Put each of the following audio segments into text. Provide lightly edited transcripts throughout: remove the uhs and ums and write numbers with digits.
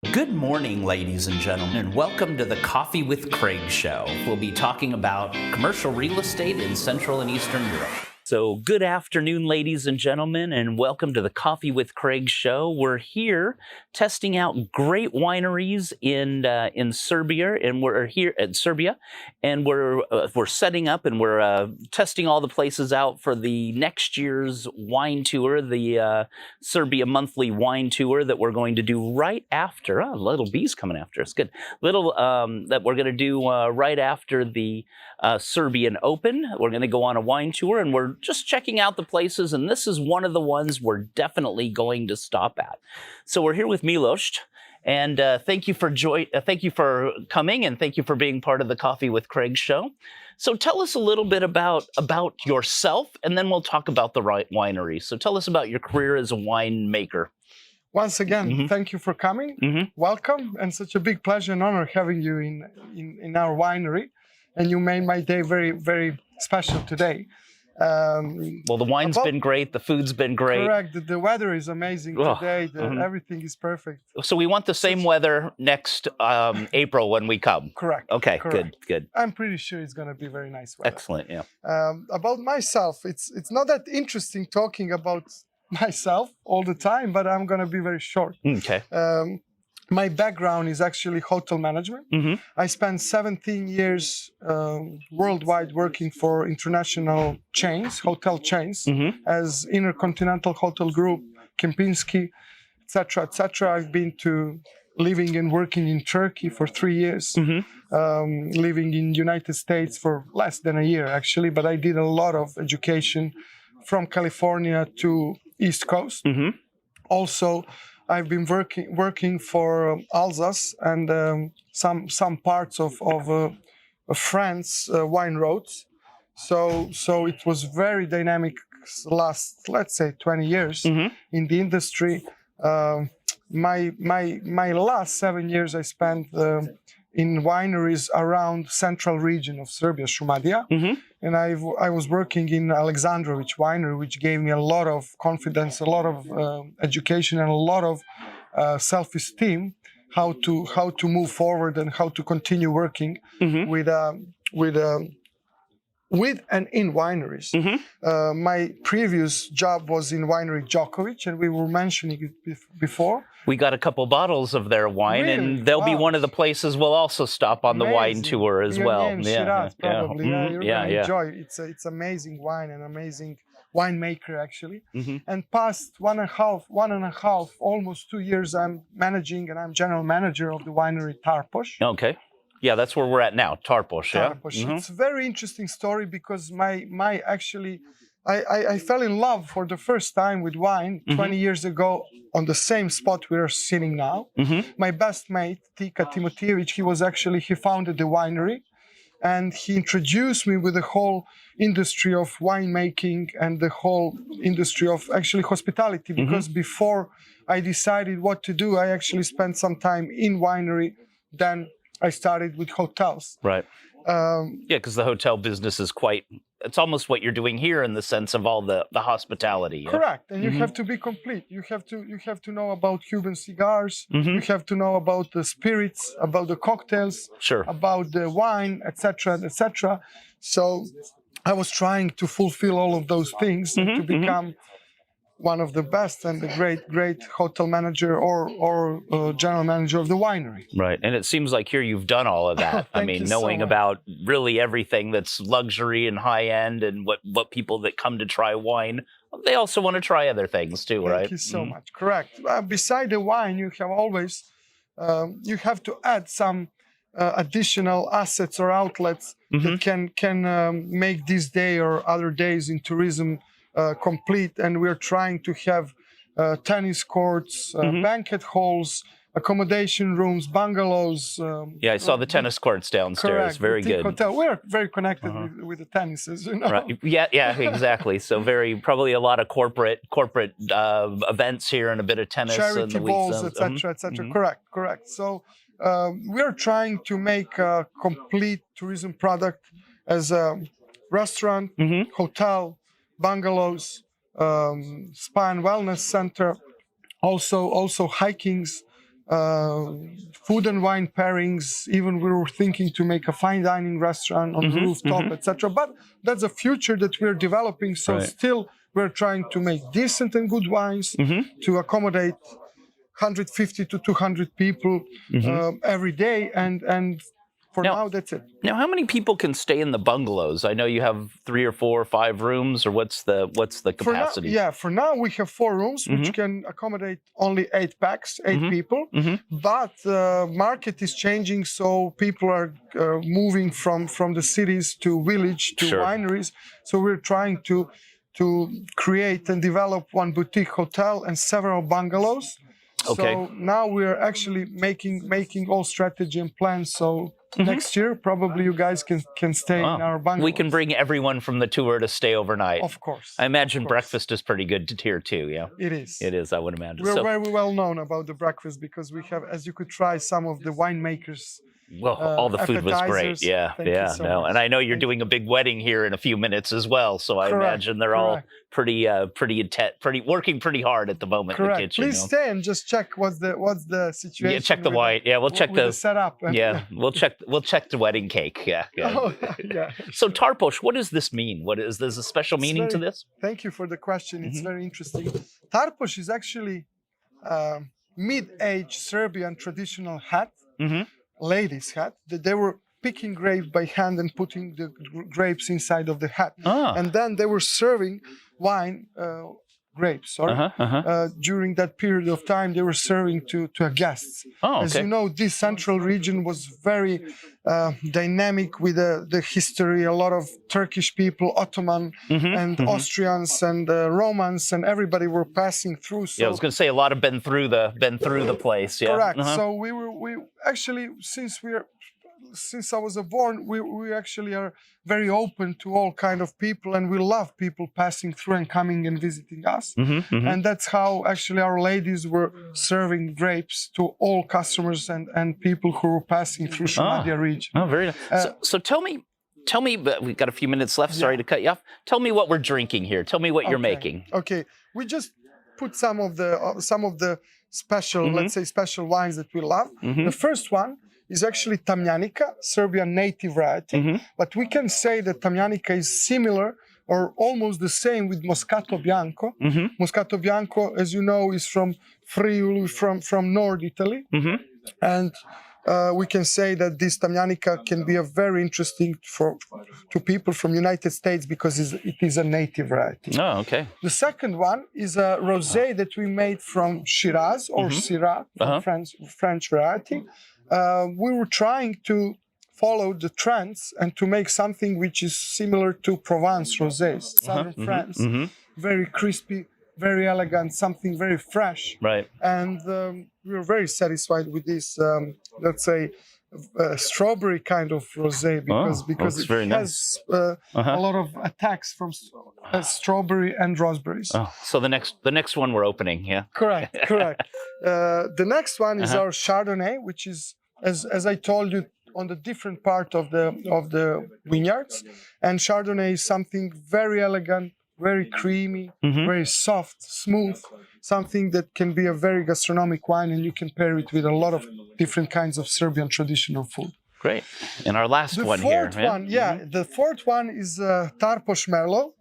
Good morning, ladies and gentlemen, and welcome to the Coffee with Craig show. We'll be talking about commercial real estate in Central and Eastern Europe. So good afternoon, ladies and gentlemen, and welcome to the Coffee with Craig show. We're here testing out great wineries in Serbia, and we're here in Serbia, and we're setting up and we're testing all the places out for the next year's wine tour, the Serbia monthly wine tour that we're going to do right after. Oh, little bee's coming after us. Good. That we're going to do right after the Serbian Open. We're going to go on a wine tour, and we're just checking out the places, and this is one of the ones we're definitely going to stop at. So we're here with Milos, and thank you for coming, and thank you for being part of the Coffee with Craig show. So tell us a little bit about yourself, and then we'll talk about the winery. So tell us about your career as a winemaker. Once again, thank you for coming. Welcome, and such a big pleasure and honor having you in our winery. And you made my day very, very special today. Well, the wine's been great. The food's been great. Correct. The weather is amazing today. Everything is perfect. So we want the same weather next April when we come. Correct. Okay, correct. Good. I'm pretty sure it's going to be very nice weather. Excellent, yeah. About myself, it's not that interesting talking about myself all the time, but I'm going to be very short. Okay. My background is actually hotel management. I spent 17 years worldwide working for international chains, hotel chains, as Intercontinental Hotel Group, Kempinski, etc., etc. I've been to living and working in Turkey for 3 years, living in United States for less than a year, actually. But I did a lot of education from California to East Coast. Also, I've been working for Alsace and some parts of France wine roads. So it was very dynamic last, let's say, 20 years in the industry. My last 7 years I spent in wineries around central region of Serbia, Šumadija. And I was working in Aleksandrović winery, which gave me a lot of confidence, a lot of education, and a lot of self-esteem, how to move forward and how to continue working with and in wineries. My previous job was in winery Djokovic, and we were mentioning it before. We got a couple bottles of their wine, Really? and they'll be one of the places we'll also stop on the wine tour as well. Shiraz, probably. You're gonna enjoy it. It's amazing wine and amazing winemaker, actually. And past one and a half, almost 2 years, I'm managing and I'm general manager of the winery Tarpoš. Okay. Yeah, that's where we're at now, Tarpoš. Tarpoš. It's a very interesting story because I fell in love for the first time with wine 20 years ago on the same spot we're sitting now. My best mate, Tika Timotijevic, he founded the winery, and he introduced me with the whole industry of winemaking and the whole industry of actually hospitality, because before I decided what to do, I actually spent some time in winery, then I started with hotels. Right. Because the hotel business is it's almost what you're doing here in the sense of all the hospitality. Yeah? Correct. And you have to be complete. You have to know about Cuban cigars. You have to know about the spirits, about the cocktails, about the wine, etc., etc. So I was trying to fulfill all of those things and to become one of the best and the great hotel manager or general manager of the winery. Right. And it seems like here you've done all of that. I mean, knowing about really everything that's luxury and high end, and what people that come to try wine, they also want to try other things too, right? Thank you so much. Correct. Beside the wine, you have always, you have to add some additional assets or outlets that can make this day or other days in tourism complete. And we're trying to have tennis courts, banquet halls, accommodation rooms, bungalows. I saw the tennis courts downstairs. Correct, very good. Hotel. We're very connected with the tennises, you know. Right. Yeah, exactly. So probably a lot of corporate events here and a bit of tennis. Charity balls, etc., etc. Correct. So we're trying to make a complete tourism product as a restaurant, hotel, bungalows, spa and wellness center, also hikings, food and wine pairings. Even we were thinking to make a fine dining restaurant on the rooftop, etc. But that's a future that we're developing. So still, we're trying to make decent and good wines to accommodate 150 to 200 people every day, and for now that's it. Now, how many people can stay in the bungalows? I know you have 3 or 4 or 5 rooms, or what's the capacity? For now we have 4 rooms, which can accommodate only 8 packs, 8 people. But the market is changing, so people are moving from the cities to village to wineries. So we're trying to create and develop one boutique hotel and several bungalows. Okay. So now we're actually making all strategy and plans. So next year, probably you guys can stay in our bungalow. We can bring everyone from the tour to stay overnight. Of course. I imagine breakfast is pretty good here too, yeah? It is. It is, I would imagine. We're very well known about the breakfast because we have, as you could try, some of the winemakers. Well, all the food was great. Yeah, much. And I know you're doing a big wedding here in a few minutes as well, so I imagine they're all pretty intense, working pretty hard at the moment in the kitchen. Please stay and just check what's the situation. Yeah, check the wine. Yeah, we'll check the setup. Yeah, we'll check the wedding cake. Yeah. Oh, yeah. So Tarpoš, what does this mean? There's a special meaning to this? Thank you for the question. It's very interesting. Tarpoš is actually mid-age Serbian traditional hat. Ladies' hat, that they were picking grapes by hand and putting the grapes inside of the hat. And then they were serving wine, grapes, during that period of time they were serving to guests. As you know, this central region was very dynamic with the history, a lot of Turkish people, Ottoman and Austrians and Romans, and everybody were passing through. So I was going to say a lot have been through the place. Yeah. Correct. So we actually, since I was born, we actually are very open to all kind of people, and we love people passing through and coming and visiting us. And that's how actually our ladies were serving grapes to all customers and people who were passing through Šumadija region. Oh, very nice. So tell me, we've got a few minutes left. Sorry to cut you off. Tell me what we're drinking here. Tell me what you're making. Okay, we just put some of the special, let's say, special wines that we love. The first one is actually Tamjanica, Serbian native variety. But we can say that Tamjanica is similar or almost the same with Moscato Bianco. Moscato Bianco, as you know, is from Friuli, from North Italy. And we can say that this Tamjanica can be a very interesting to people from United States because it is a native variety. Oh, okay. The second one is a rosé that we made from Shiraz or Syrah, French variety. We were trying to follow the trends and to make something which is similar to Provence rosés, southern France, very crispy, very elegant, something very fresh. Right. And we were very satisfied with this, let's say, strawberry kind of rosé because it has a lot of attacks from strawberry and raspberries. So the next one we're opening, yeah. Correct. The next one is our Chardonnay, which is, as I told you, on the different part of the vineyards. And Chardonnay is something very elegant, very creamy, very soft, smooth, something that can be a very gastronomic wine, and you can pair it with a lot of different kinds of Serbian traditional food. Great. And our last one here. The fourth one is Tarpoš Merlot.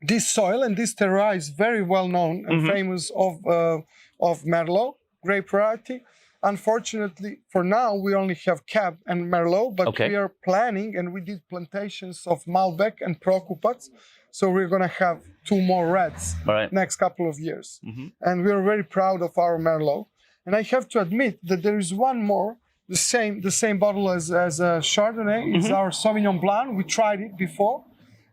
This soil and this terroir is very well known and famous of Merlot, grape variety. Unfortunately, for now, we only have Cab and Merlot, but we are planning, and we did plantations of Malbec and Prokupac. So we're going to have 2 more reds next couple of years. And we are very proud of our Merlot. And I have to admit that there is one more, the same bottle as Chardonnay, is our Sauvignon Blanc. We tried it before.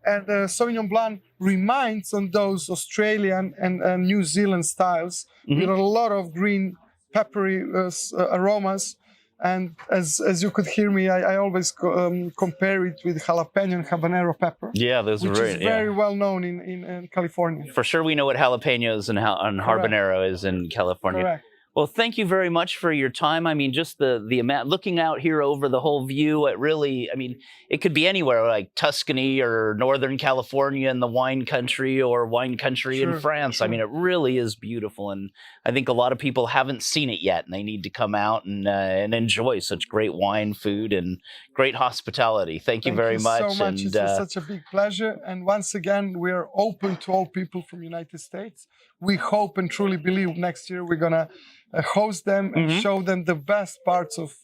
And Sauvignon Blanc reminds on those Australian and New Zealand styles with a lot of green, peppery aromas. And as you could hear me, I always compare it with jalapeno and habanero pepper. Yeah, those are very well known in California. For sure, we know what jalapenos and habanero is in California. Correct. Well, thank you very much for your time. I mean, just the amount, looking out here over the whole view, it really, I mean, it could be anywhere like Tuscany or Northern California in the wine country or wine country in France. I mean, it really is beautiful. And I think a lot of people haven't seen it yet, and they need to come out and enjoy such great wine, food, and great hospitality. Thank you very much. Thank you so much. And, it's such a big pleasure. And once again, we are open to all people from United States. We hope and truly believe next year we're going to host them and show them the best parts of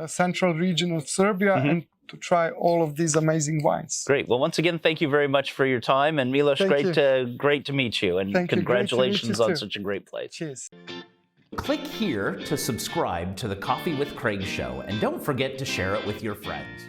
central region of Serbia and to try all of these amazing wines. Great. Well, once again, thank you very much for your time. And Milos, great to meet you. And congratulations on such a great place. Cheers. Click here to subscribe to the Coffee with Craig show. And don't forget to share it with your friends.